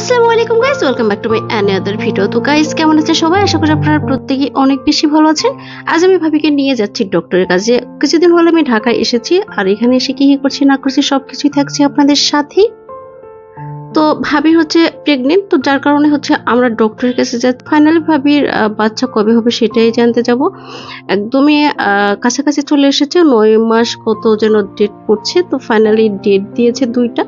আসসালামু আলাইকুম guys, welcome back to my another video. তো গাইস, কেমন আছে সবাই? আশা করি আপনারা প্রত্যেকেই অনেক বেশি ভালো আছেন। আজ আমি ভাবিকে নিয়ে যাচ্ছি ডক্টরের কাছে। কিছুদিন হলো আমি ঢাকায় এসেছি, আর এখানে এসে কি করছি না করছি সবকিছুই থাকছে আপনাদের সাথেই। তো ভাবি হচ্ছে প্রেগনেন্ট, তো যার কারণে হচ্ছে আমরা ডক্টরের কাছে যাচ্ছি। ফাইনালি ভাবির বাচ্চা কবে হবে সেটাই জানতে যাব। একদমই কাছাকাছি চলে এসেছে, 9 মাস কত যেন ডেট পড়ছে। তো ফাইনালি ডেট দিয়েছে দুইটা।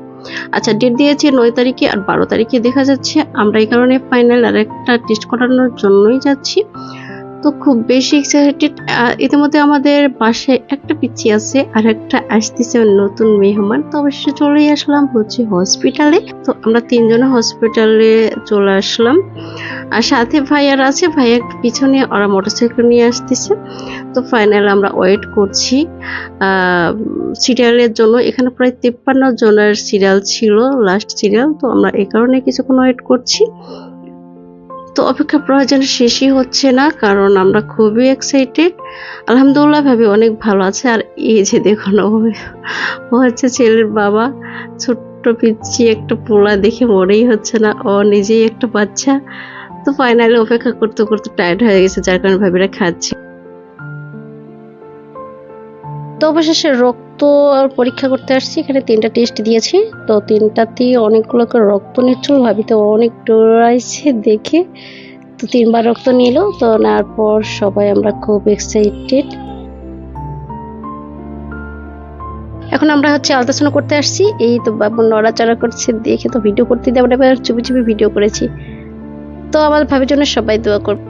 আচ্ছা, ডেট দিয়েছে 9 তারিখে আর 12 তারিখে। দেখা যাচ্ছে আমরা এই কারণে ফাইনাল আর একটা টেস্ট করানোর জন্যই যাচ্ছি। তো খুব বেশি এক্সাইটেড। ইতিমধ্যে আমাদের বাসায় একটা পিচ্চি আছে আর একটা আসতেছে নতুন মেহমান। তো অবশ্যই চলেই আসলাম হচ্ছে হসপিটালে। তো আমরা তিনজনে হসপিটালে চলে আসলাম, আর সাথে ভাইয়ার আছে, ভাইয়া পিছনে, ওরা মোটরসাইকেল নিয়ে আসতেছে। তো ফাইনাল আমরা ওয়েট করছি সিরিয়ালের জন্য। এখানে প্রায় 53 জনের সিরিয়াল ছিল, লাস্ট সিরিয়াল। তো আমরা এই কারণে কিছুক্ষণ ওয়েট করছি। তো অপেক্ষা প্রয়োজন শেষই হচ্ছে না, কারণ আমরা খুবই এক্সাইটেড। আলহামদুলিল্লাহ ভাবি অনেক ভালো আছে। আর এই যে দেখুন, ও হচ্ছে ছেলের বাবা। ছোট্ট পিচ্চি একটা পোলা দেখে মনেই হচ্ছে না ও নিজেই একটা বাচ্চা। তো ফাইনালি অপেক্ষা করতে করতে টায়ার্ড হয়ে গেছে, যার কারণে ভাবিরা খাচ্ছে। তো অবশেষে রক্ত পরীক্ষা করতে আসছি। এখানে 3টা টেস্ট দিয়েছি, তো 3টাতেই অনেকগুলো করে রক্ত নিচ্ছিল। ভাবি তো অনেক ডরাইছে দেখে, তো 3বার রক্ত নিল। তো নেওয়ার পর সবাই আমরা খুব এক্সাইটেড। এখন আমরা হচ্ছে আলট্রাসাউন্ড করতে আসছি। এই তো বাবু নড়াচড়া করছে দেখে তো ভিডিও করতে দেবো না, চুপি চুপি ভিডিও করেছি। তো আমার ভাবির জন্য সবাই দোয়া করবে।